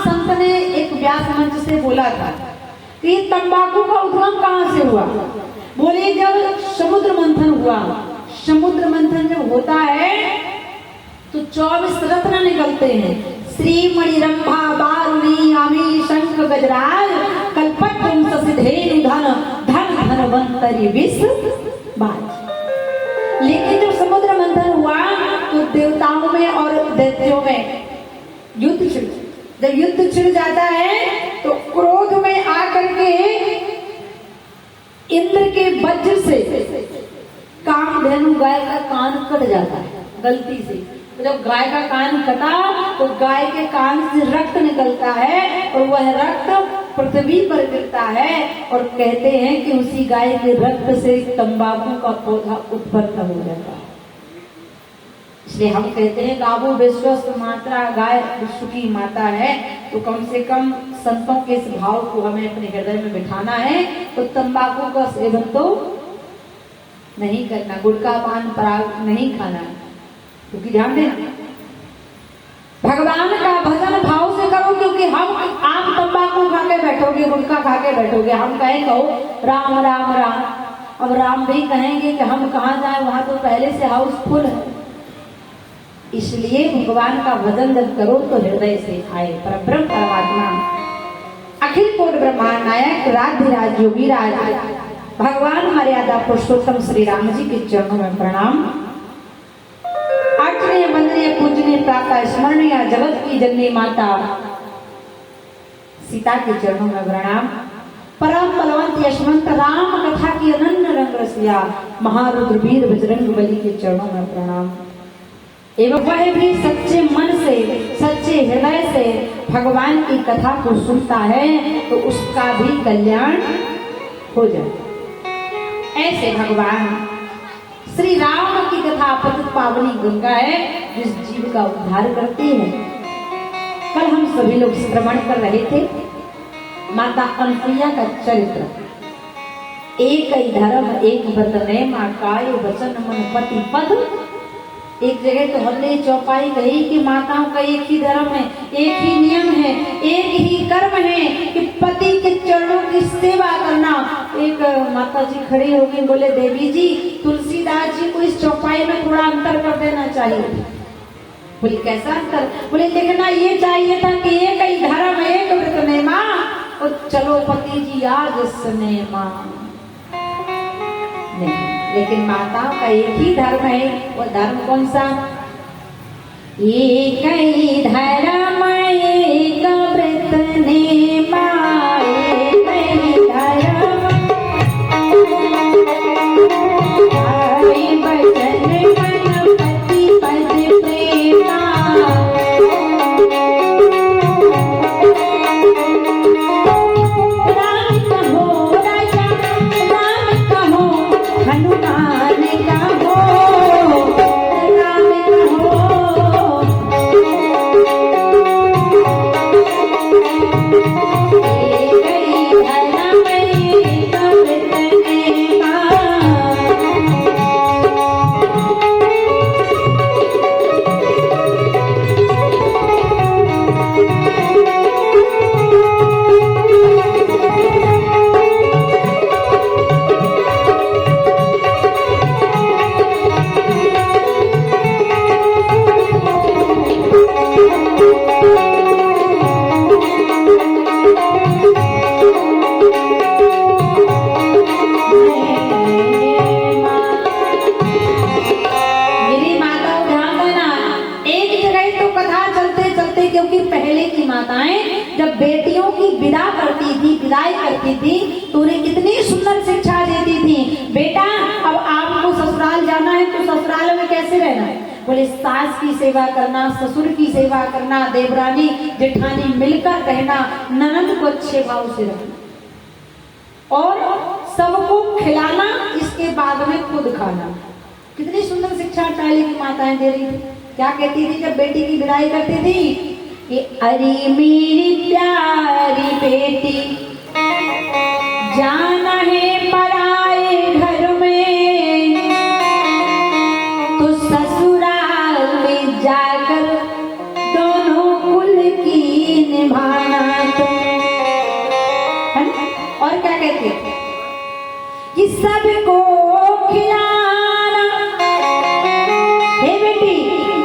संत ने एक व्यास मंच से बोला था कि तंबाकू का उद्गम कहाँ से हुआ। बोले जब समुद्र मंथन हुआ, समुद्र मंथन जब होता है तो 24 रत्न निकलते हैं, श्री मणिरंभा बारुणी आमी शंख गजराज कल्पतरुं ससिधेनु धन धन धनवंतरि विष बाज। लेकिन जब समुद्र मंथन हुआ तो देवताओं में और दैत्यों में युद्ध छिड़, जब युद्ध छिड़ जाता है तो क्रोध में आकर के इंद्र के वज्र से कामधेनु गाय का कान कट जाता है गलती से। तो जब गाय का कान कटा तो गाय के कान से रक्त निकलता है और वह रक्त पृथ्वी पर गिरता है और कहते हैं कि उसी गाय के रक्त से तंबाकू का पौधा उत्पन्न हो जाता है। इसलिए हम कहते हैं गावो विश्वस्त मात्रा, गाय विश्व की माता है। तो कम से कम संतों के इस भाव को हमें अपने हृदय में बिठाना है। तो तंबाकू का सेवन तो नहीं करना, गुटखा पान पराग नहीं खाना, क्योंकि ध्यान देना भगवान का भजन भाव से करो। क्योंकि हम आप तंबाकू खा के बैठोगे, गुटखा खा के बैठोगे, हम कहें कहो राम राम राम, अब राम भी कहेंगे कि हम कहाँ जाए, वहां तो पहले से हाउसफुल है। इसलिए भगवान का भजन जब करो तो हृदय से आए। परब्रह्म परमात्मा अखिल कोट ब्रह्मांड नायक राधिराज योगीराज भगवान मर्यादा पुरुषोत्तम श्री राम जी के चरणों में प्रणाम। आचरणीय वंदनीय पूजनीय प्राप्त स्मरणीय जगत की जननी माता सीता के चरणों में प्रणाम। परम बलवंत यशवंत राम कथा की अनन्य रंग रसिया महारुद्र वीर बजरंग बली के चरणों में प्रणाम। एवं वह भी सच्चे मन से, सच्चे हृदय से भगवान की कथा को सुनता है तो उसका भी कल्याण हो जाए। ऐसे भगवान श्री राम की कथा पतित पावनी गंगा है जिस जीव का उद्धार करती है। कल हम सभी लोग श्रवण कर रहे थे माता अनसुईया का चरित्र। एक ही धर्म एक व्रत नेम काय वचन मन पति पद। एक जगह तो हमने चौपाई कही कि माताओं का एक ही धर्म है, एक ही नियम है, एक ही कर्म है कि पति के चरणों की सेवा करना। एक माता जी खड़ी होगी, बोले देवी जी तुलसीदास जी को इस चौपाई में थोड़ा अंतर कर देना चाहिए। बोले कैसा अंतर? बोले लिखना ये चाहिए था कि एक ही धर्म एक व्रत नेमा, और चलो पति जी आज सिनेमा नहीं। लेकिन माताओं का एक ही धर्म है। वो धर्म कौन सा? एक ही धर्म एक व्रत नेमा, एक ही धर्म काय वचन मन पति पद प्रेमा। राम कहो राजा, राम कहो हनुमान कहो, राम कहो एक ही धर्म एक व्रत नेमा। जब बेटियों की विदा करती थी, विदाई करती थी तो उन्हें कितनी सुंदर शिक्षा देती थी। बेटा अब आपको ससुराल जाना है तो ससुराल में कैसे रहना है? बोले सास की सेवा करना, ससुर की सेवा करना, देवरानी जेठानी मिलकर रहना, ननद को अच्छे भाव से रखना और सबको खिलाना, इसके बाद में खुद खाना। कितनी सुंदर शिक्षा पहले की माताएं दे रही थी। क्या कहती थी जब बेटी की विदाई करती थी कि अरे मेरी प्यारी बेटी जाना है पराए घर में, तो ससुराल में जाकर दोनों कुल की निभाना तुम, है ना? और क्या कहती है कि सबको खिलाना, हे बेटी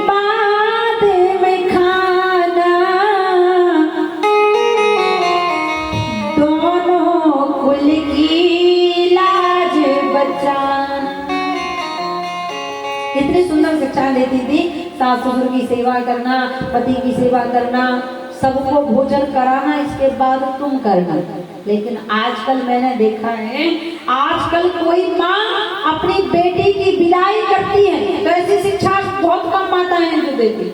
बाद में खाना, दोनों कुल की लाज बचाना। कितनी सुंदर शिक्षा देती थी। सास ससुर की सेवा करना, पति की सेवा करना, सबको भोजन कराना, इसके बाद तुम करना। लेकिन आजकल मैंने देखा है, आजकल कोई माँ अपनी बेटी की विदाई करती है तो ऐसी शिक्षा बहुत कम माताएं हैं जो देती।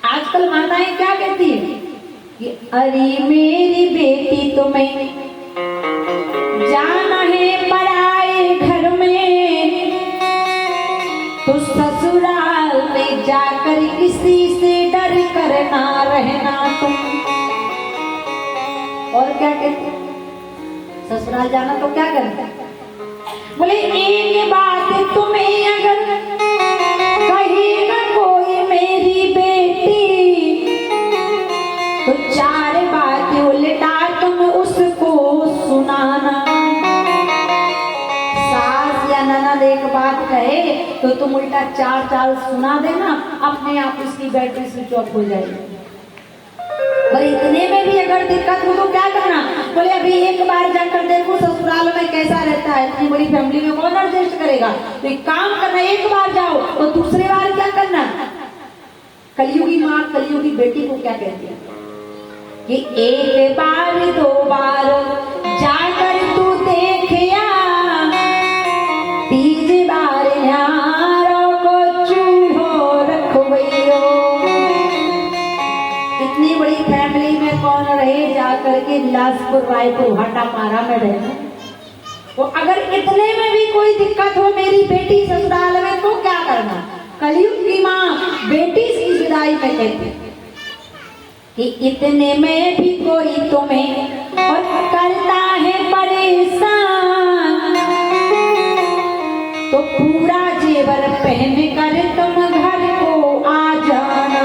आजकल माताएं क्या कहती है कि अरे मेरी बेटी तुम्हें जाना है पराए घर में, तो ससुराल में जाकर किसी से डर कर ना रहना तुम। और क्या कहते, ससुराल जाना तो क्या करना, बोले एक बात तुम्हें अगर कहेगा कोई मेरी बेटी, तो चार बात उल्टा तुम उसको सुनाना। सास या ननद एक बात कहे तो तुम उल्टा चार चाल सुना देना, अपने आप इसकी बैटरी स्विच ऑफ हो जाएगी। पर इतने में भी अगर दिक्कत हो तो क्या करना, बोले अभी एक बार जाकर देखो ससुराल में कैसा रहता है, इतनी बड़ी फैमिली में कौन एडजस्ट करेगा। तो एक काम करना, एक बार जाओ तो दूसरे बार क्या करना। कलयुगी माँ कलयुगी बेटी को क्या कहती है कि एक बार दो बार जाकर तू देखिया, तीसरी बार यारों को चूहो रखवैयो। इतनी बड़ी फैमिली में कौन रहे जाकर के बिलासपुर रायपुर भाटा पारा में रहना। तो अगर इतने में भी कोई दिक्कत हो मेरी बेटी ससुराल में तो क्या करना। कलयुग की माँ बेटी की विदाई में कहती कि इतने में भी कोई तुम्हें और करता है परेशान, तो पूरा जेवर पहन कर तुम घर को आ जाना।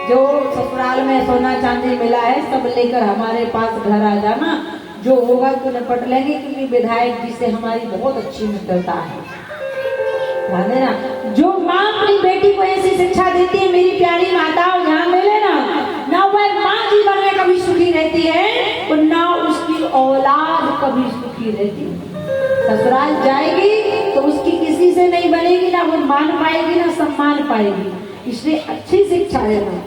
जो ससुराल में सोना चांदी मिला है सब लेकर हमारे पास घर आ जाना, जो होगा तो निपट लेंगे, क्योंकि विधायक जी से हमारी बहुत अच्छी मित्रता है। ना जो माँ अपनी बेटी को ऐसी शिक्षा देती है, मेरी प्यारी माताओं ध्यान में लेना, ना वह माँ जीवन में कभी सुखी रहती है और ना उसकी औलाद कभी सुखी रहती है। ससुराल जाएगी तो उसकी किसी से नहीं बनेगी, ना वो मान पाएगी ना सम्मान पाएगी। इसलिए अच्छी शिक्षा देना।